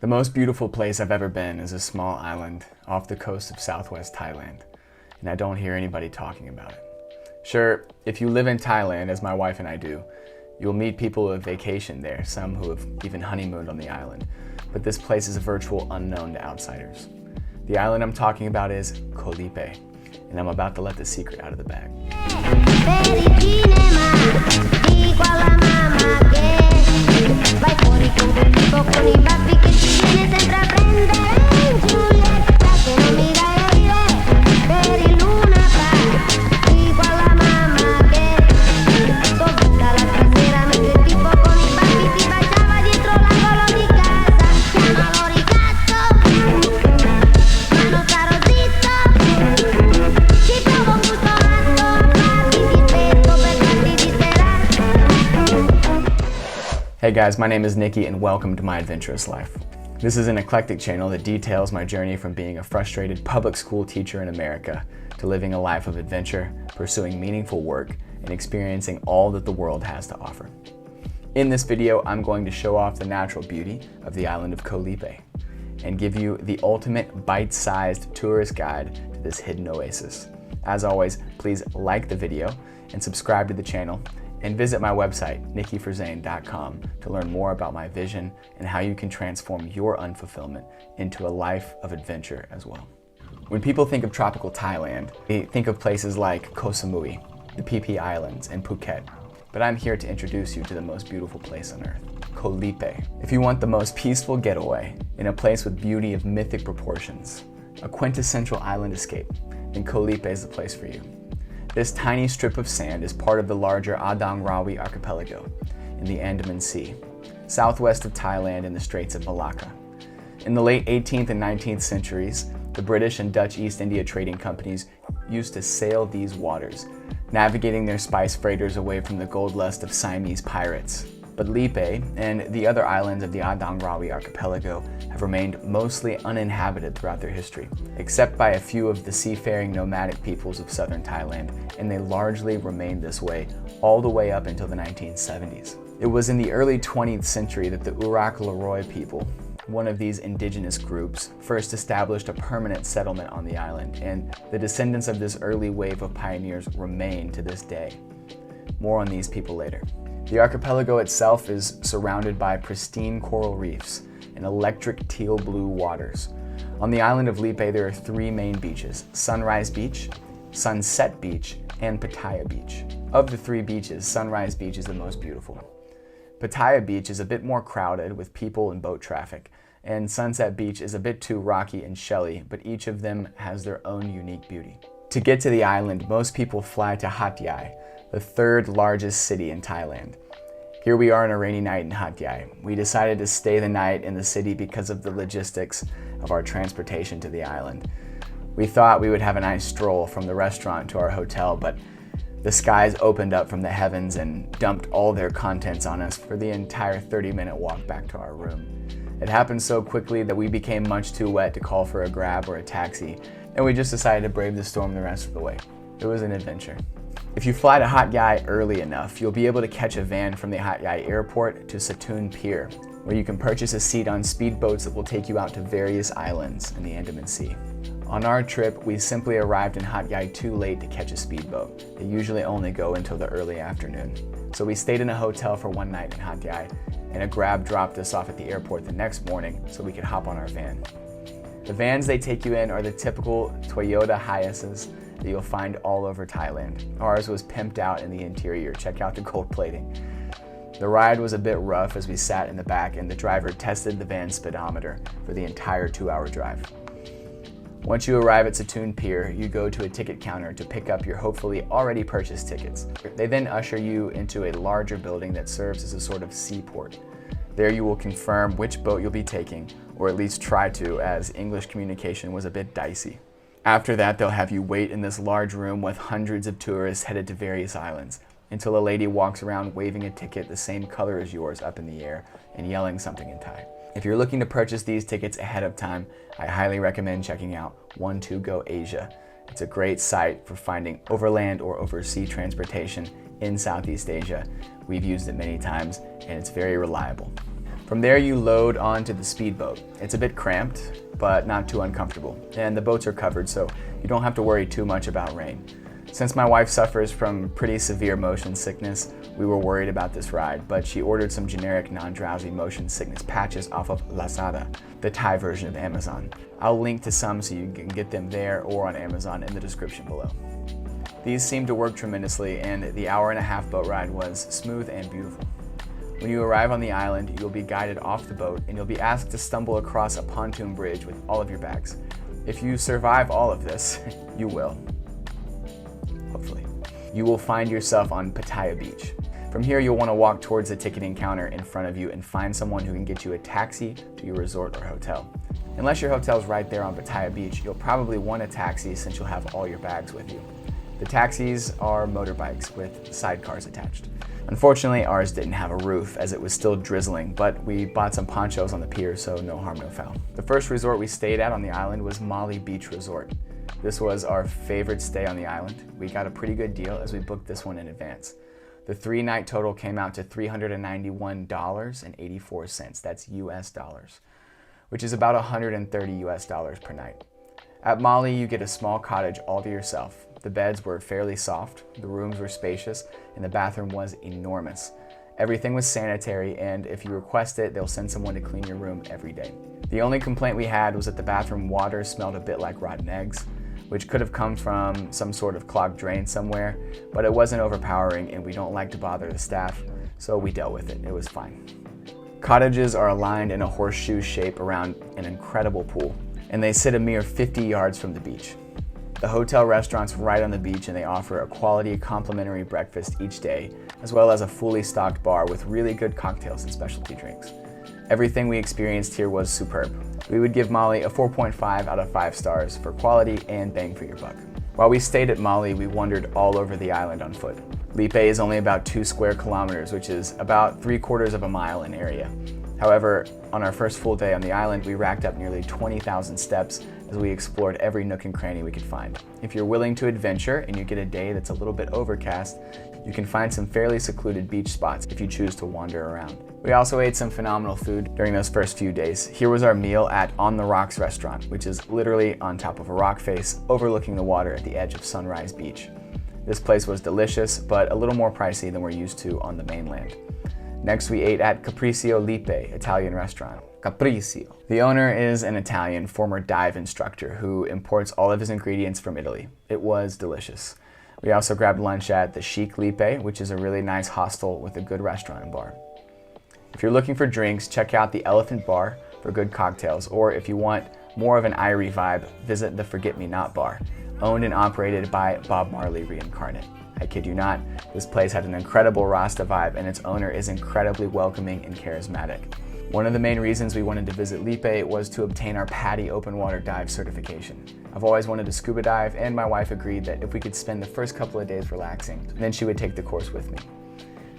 The most beautiful place I've ever been is a small island off the coast of southwest Thailand, and I don't hear anybody talking about it. Sure, if you live in Thailand, as my wife and I do, you'll meet people who have vacationed there, some who have even honeymooned on the island, but this place is a virtual unknown to outsiders. The island I'm talking about is Koh Lipe, and I'm about to let the secret out of the bag. Hey guys, my name is Nicky and welcome to My Adventurous Life. This is an eclectic channel that details my journey from being a frustrated public school teacher in America to living a life of adventure, pursuing meaningful work, and experiencing all that the world has to offer. In this video, I'm going to show off the natural beauty of the island of Koh Lipe and give you the ultimate bite-sized tourist guide to this hidden oasis. As always, please like the video and subscribe to the channel, and visit my website, nickyfrizen.com, to learn more about my vision and how you can transform your unfulfillment into a life of adventure as well. When people think of tropical Thailand, they think of places like Koh Samui, the Phi Phi Islands, and Phuket. But I'm here to introduce you to the most beautiful place on earth, Koh Lipe. If you want the most peaceful getaway in a place with beauty of mythic proportions, a quintessential island escape, then Koh Lipe is the place for you. This tiny strip of sand is part of the larger Adang Rawi archipelago in the Andaman Sea, southwest of Thailand in the Straits of Malacca. In the late 18th and 19th centuries, the British and Dutch East India trading companies used to sail these waters, navigating their spice freighters away from the gold lust of Siamese pirates. But Lipe and the other islands of the Adang Rawi archipelago have remained mostly uninhabited throughout their history, except by a few of the seafaring nomadic peoples of southern Thailand, and they largely remained this way all the way up until the 1970s. It was in the early 20th century that the Urak Leroy people, one of these indigenous groups, first established a permanent settlement on the island, and the descendants of this early wave of pioneers remain to this day. More on these people later. The archipelago itself is surrounded by pristine coral reefs and electric teal blue waters. On the island of Lipe, there are three main beaches: Sunrise Beach, Sunset Beach, and Pattaya Beach. Of the three beaches, Sunrise Beach is the most beautiful. Pattaya Beach is a bit more crowded with people and boat traffic, and Sunset Beach is a bit too rocky and shelly, but each of them has their own unique beauty. To get to the island, most people fly to Hat Yai, the third largest city in Thailand. Here we are on a rainy night in Hat Yai. We decided to stay the night in the city because of the logistics of our transportation to the island. We thought we would have a nice stroll from the restaurant to our hotel, but the skies opened up from the heavens and dumped all their contents on us for the entire 30-minute walk back to our room. It happened so quickly that we became much too wet to call for a grab or a taxi, and we just decided to brave the storm the rest of the way. It was an adventure. If you fly to Hat Yai early enough, you'll be able to catch a van from the Hat Yai airport to Satun Pier, where you can purchase a seat on speedboats that will take you out to various islands in the Andaman Sea. On our trip, we simply arrived in Hat Yai too late to catch a speedboat. They usually only go until the early afternoon. So we stayed in a hotel for one night in Hat Yai, and a grab dropped us off at the airport the next morning so we could hop on our van. The vans they take you in are the typical Toyota Hiaces that you'll find all over Thailand. Ours was pimped out in the interior. Check out the gold plating. The ride was a bit rough as we sat in the back and the driver tested the van's speedometer for the entire 2-hour drive. Once you arrive at Satun Pier, you go to a ticket counter to pick up your hopefully already purchased tickets. They then usher you into a larger building that serves as a sort of seaport. There you will confirm which boat you'll be taking, or at least try to, as English communication was a bit dicey. After that, they'll have you wait in this large room with hundreds of tourists headed to various islands, until a lady walks around waving a ticket the same color as yours up in the air and yelling something in Thai. If you're looking to purchase these tickets ahead of time, I highly recommend checking out 12Go Asia. It's a great site for finding overland or oversea transportation in Southeast Asia. We've used it many times and it's very reliable. From there you load onto the speedboat. It's a bit cramped, but not too uncomfortable. And the boats are covered, so you don't have to worry too much about rain. Since my wife suffers from pretty severe motion sickness, we were worried about this ride, but she ordered some generic non-drowsy motion sickness patches off of Lazada, the Thai version of Amazon. I'll link to some so you can get them there or on Amazon in the description below. These seemed to work tremendously, and the hour-and-a-half boat ride was smooth and beautiful. When you arrive on the island, you'll be guided off the boat and you'll be asked to stumble across a pontoon bridge with all of your bags. If you survive all of this, you will. Hopefully. You will find yourself on Pattaya Beach. From here, you'll want to walk towards the ticketing counter in front of you and find someone who can get you a taxi to your resort or hotel. Unless your hotel's right there on Pattaya Beach, you'll probably want a taxi since you'll have all your bags with you. The taxis are motorbikes with sidecars attached. Unfortunately, ours didn't have a roof as it was still drizzling, but we bought some ponchos on the pier, so no harm, no foul. The first resort we stayed at on the island was Mali Beach Resort. This was our favorite stay on the island. We got a pretty good deal as we booked this one in advance. The 3-night total came out to $391.84. That's US dollars, which is about $130 US per night. At Mali, you get a small cottage all to yourself. The beds were fairly soft, the rooms were spacious, and the bathroom was enormous. Everything was sanitary, and if you request it, they'll send someone to clean your room every day. The only complaint we had was that the bathroom water smelled a bit like rotten eggs, which could have come from some sort of clogged drain somewhere, but it wasn't overpowering and we don't like to bother the staff, so we dealt with it. It was fine. Cottages are aligned in a horseshoe shape around an incredible pool, and they sit a mere 50 yards from the beach. The hotel restaurant's right on the beach and they offer a quality complimentary breakfast each day, as well as a fully stocked bar with really good cocktails and specialty drinks. Everything we experienced here was superb. We would give Mali a 4.5 out of 5 stars for quality and bang for your buck. While we stayed at Mali, we wandered all over the island on foot. Lipe is only about 2 square kilometers, which is about 3/4 of a mile in area. However, on our first full day on the island, we racked up nearly 20,000 steps as we explored every nook and cranny we could find. If you're willing to adventure and you get a day that's a little bit overcast, you can find some fairly secluded beach spots if you choose to wander around. We also ate some phenomenal food during those first few days. Here was our meal at On the Rocks restaurant, which is literally on top of a rock face overlooking the water at the edge of Sunrise Beach. This place was delicious, but a little more pricey than we're used to on the mainland. Next, we ate at Capriccio Lipe, Italian restaurant. Capriccio. The owner is an Italian former dive instructor who imports all of his ingredients from Italy. It was delicious. We also grabbed lunch at the Chic Lipe, which is a really nice hostel with a good restaurant and bar. If you're looking for drinks, check out the Elephant Bar for good cocktails, or if you want more of an Irie vibe, visit the Forget Me Not Bar, owned and operated by Bob Marley reincarnate. I kid you not, this place had an incredible Rasta vibe and its owner is incredibly welcoming and charismatic. One of the main reasons we wanted to visit Lipe was to obtain our PADI open water dive certification. I've always wanted to scuba dive, and my wife agreed that if we could spend the first couple of days relaxing, then she would take the course with me.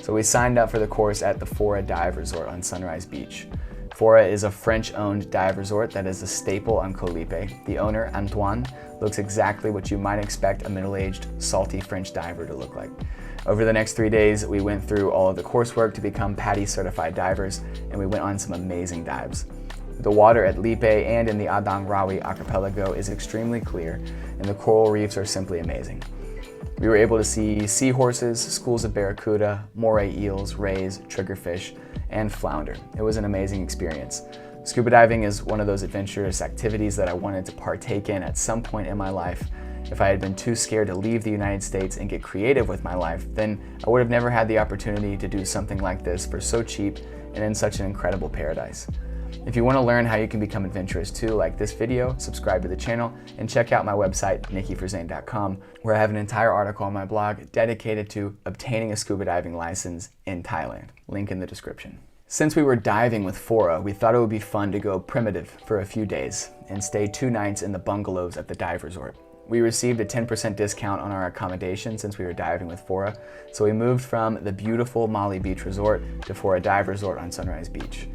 So we signed up for the course at the Fora Dive Resort on Sunrise Beach. Fora is a French-owned dive resort that is a staple on Koh Lipe. The owner, Antoine, looks exactly what you might expect a middle-aged, salty French diver to look like. Over the next 3 days, we went through all of the coursework to become PADI certified divers, and we went on some amazing dives. The water at Lipe and in the Adang Rawi archipelago is extremely clear, and the coral reefs are simply amazing. We were able to see seahorses, schools of barracuda, moray eels, rays, triggerfish, and flounder. It was an amazing experience. Scuba diving is one of those adventurous activities that I wanted to partake in at some point in my life. If I had been too scared to leave the United States and get creative with my life, then I would have never had the opportunity to do something like this for so cheap and in such an incredible paradise. If you want to learn how you can become adventurous too, like this video, subscribe to the channel, and check out my website, nickyfrizen.com, where I have an entire article on my blog dedicated to obtaining a scuba diving license in Thailand. Link in the description. Since we were diving with Fora, we thought it would be fun to go primitive for a few days and stay 2 nights in the bungalows at the dive resort. We received a 10% discount on our accommodation since we were diving with Fora, so we moved from the beautiful Mali Beach Resort to Fora Dive Resort on Sunrise Beach.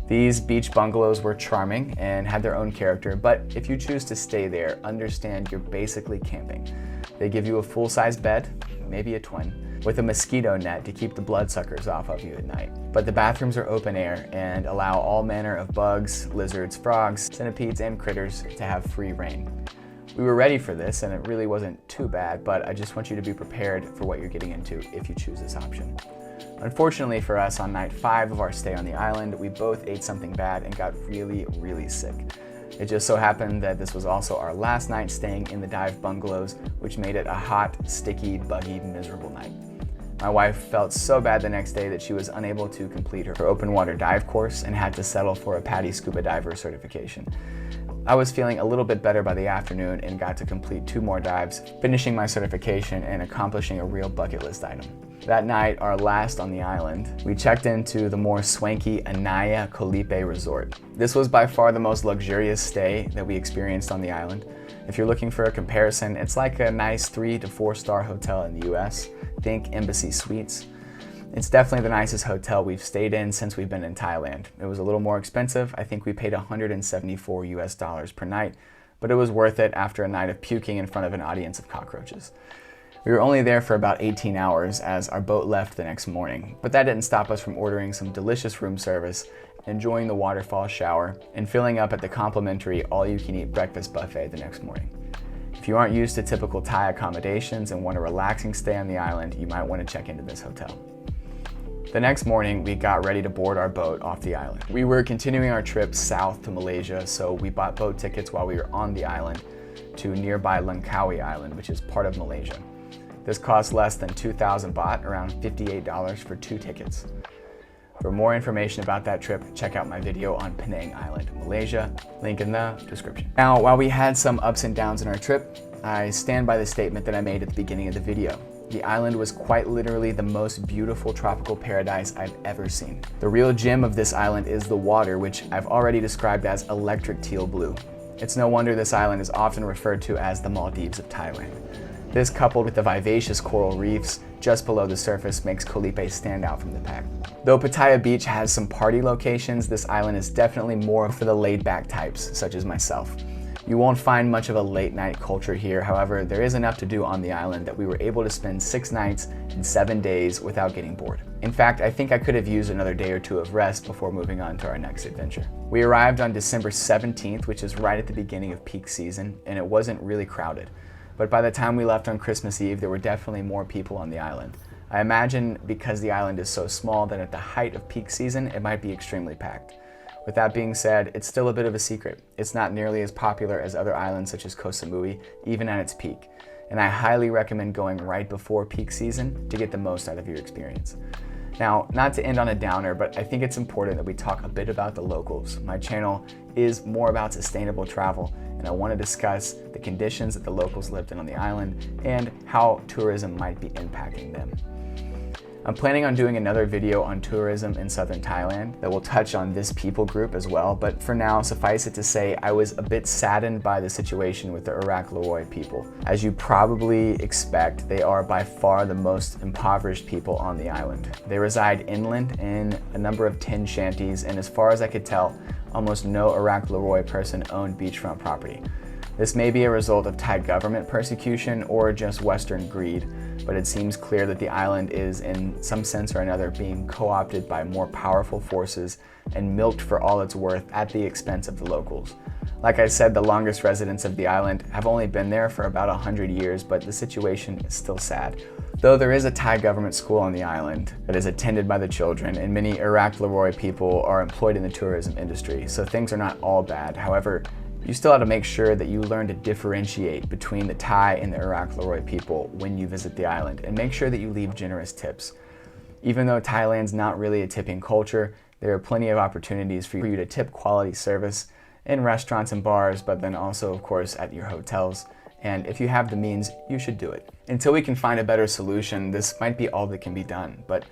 These beach bungalows were charming and had their own character, but if you choose to stay there, understand you're basically camping. They give you a full-size bed, maybe a twin, with a mosquito net to keep the bloodsuckers off of you at night. But the bathrooms are open air and allow all manner of bugs, lizards, frogs, centipedes, and critters to have free reign. We were ready for this, and it really wasn't too bad, but I just want you to be prepared for what you're getting into if you choose this option. Unfortunately for us, on night 5 of our stay on the island, we both ate something bad and got really, really sick. It just so happened that this was also our last night staying in the dive bungalows, which made it a hot, sticky, buggy, miserable night. My wife felt so bad the next day that she was unable to complete her open water dive course and had to settle for a PADI scuba diver certification. I was feeling a little bit better by the afternoon and got to complete 2 more dives, finishing my certification and accomplishing a real bucket list item. That night, our last on the island, we checked into the more swanky Anaya Koh Lipe resort. This was by far the most luxurious stay that we experienced on the island. If you're looking for a comparison, it's like a nice 3 to 4 star hotel in the US. Think Embassy Suites. It's definitely the nicest hotel we've stayed in since we've been in Thailand. It was a little more expensive. I think we paid $174 US per night, but it was worth it after a night of puking in front of an audience of cockroaches. We were only there for about 18 hours as our boat left the next morning, but that didn't stop us from ordering some delicious room service, enjoying the waterfall shower, and filling up at the complimentary all-you-can-eat breakfast buffet the next morning. If you aren't used to typical Thai accommodations and want a relaxing stay on the island, you might want to check into this hotel. The next morning, we got ready to board our boat off the island. We were continuing our trip south to Malaysia, so we bought boat tickets while we were on the island to nearby Langkawi Island, which is part of Malaysia. This cost less than 2,000 baht, around $58 for 2 tickets. For more information about that trip, check out my video on Penang Island, Malaysia, link in the description. Now, while we had some ups and downs in our trip, I stand by the statement that I made at the beginning of the video. The island was quite literally the most beautiful tropical paradise I've ever seen. The real gem of this island is the water, which I've already described as electric teal blue. It's no wonder this island is often referred to as the Maldives of Thailand. This, coupled with the vivacious coral reefs just below the surface, makes Koh Lipe stand out from the pack. Though Pattaya Beach has some party locations, this island is definitely more for the laid-back types, such as myself. You won't find much of a late-night culture here, however, there is enough to do on the island that we were able to spend 6 nights and 7 days without getting bored. In fact, I think I could have used another day or 2 of rest before moving on to our next adventure. We arrived on December 17th, which is right at the beginning of peak season, and it wasn't really crowded. But by the time we left on Christmas Eve, there were definitely more people on the island. I imagine because the island is so small that at the height of peak season, it might be extremely packed. With that being said, it's still a bit of a secret. It's not nearly as popular as other islands such as Koh Samui, even at its peak. And I highly recommend going right before peak season to get the most out of your experience. Now, not to end on a downer, but I think it's important that we talk a bit about the locals. My channel is more about sustainable travel, and I want to discuss the conditions that the locals lived in on the island and how tourism might be impacting them. I'm planning on doing another video on tourism in southern Thailand that will touch on this people group as well, but for now, suffice it to say, I was a bit saddened by the situation with the Iraq Leroy people. As you probably expect, they are by far the most impoverished people on the island. They reside inland in a number of tin shanties, and as far as I could tell, almost no Iraq Leroy person owned beachfront property. This may be a result of Thai government persecution or just Western greed, but it seems clear that the island is, in some sense or another, being co-opted by more powerful forces and milked for all it's worth at the expense of the locals. Like I said, the longest residents of the island have only been there for about 100 years, but the situation is still sad. Though there is a Thai government school on the island that is attended by the children, and many Iraq Leroy people are employed in the tourism industry, so things are not all bad. However, you still have to make sure that you learn to differentiate between the Thai and the Iraq Leroy people when you visit the island, and make sure that you leave generous tips. Even though Thailand's not really a tipping culture, there are plenty of opportunities for you to tip quality service in restaurants and bars, but then also, of course, at your hotels. And if you have the means, you should do it. Until we can find a better solution, this might be all that can be done, but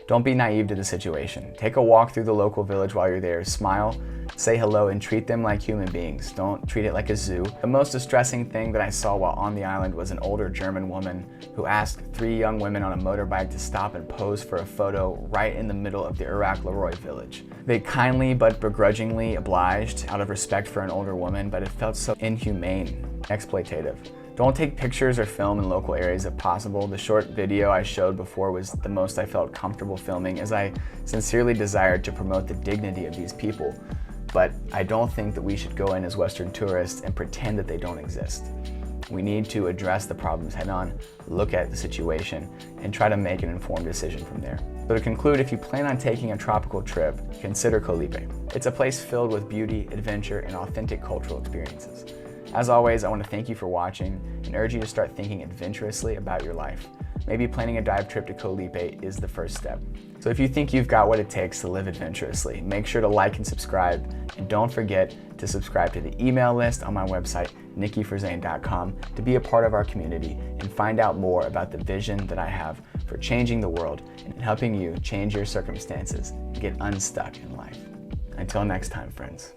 don't be naive to the situation. Take a walk through the local village while you're there, smile, say hello, and treat them like human beings. Don't treat it like a zoo. The most distressing thing that I saw while on the island was an older German woman who asked 3 young women on a motorbike to stop and pose for a photo right in the middle of the Iraq Leroy village. They kindly but begrudgingly obliged out of respect for an older woman, but it felt so inhumane, exploitative. Don't take pictures or film in local areas if possible. The short video I showed before was the most I felt comfortable filming, as I sincerely desired to promote the dignity of these people. But I don't think that we should go in as Western tourists and pretend that they don't exist. We need to address the problems head on, look at the situation, and try to make an informed decision from there. So to conclude, if you plan on taking a tropical trip, consider Koh Lipe. It's a place filled with beauty, adventure, and authentic cultural experiences. As always, I want to thank you for watching and urge you to start thinking adventurously about your life. Maybe planning a dive trip to Koh Lipe is the first step. So if you think you've got what it takes to live adventurously, make sure to like and subscribe, and don't forget to subscribe to the email list on my website, nickyfrizen.com, to be a part of our community and find out more about the vision that I have for changing the world and helping you change your circumstances and get unstuck in life. Until next time, friends.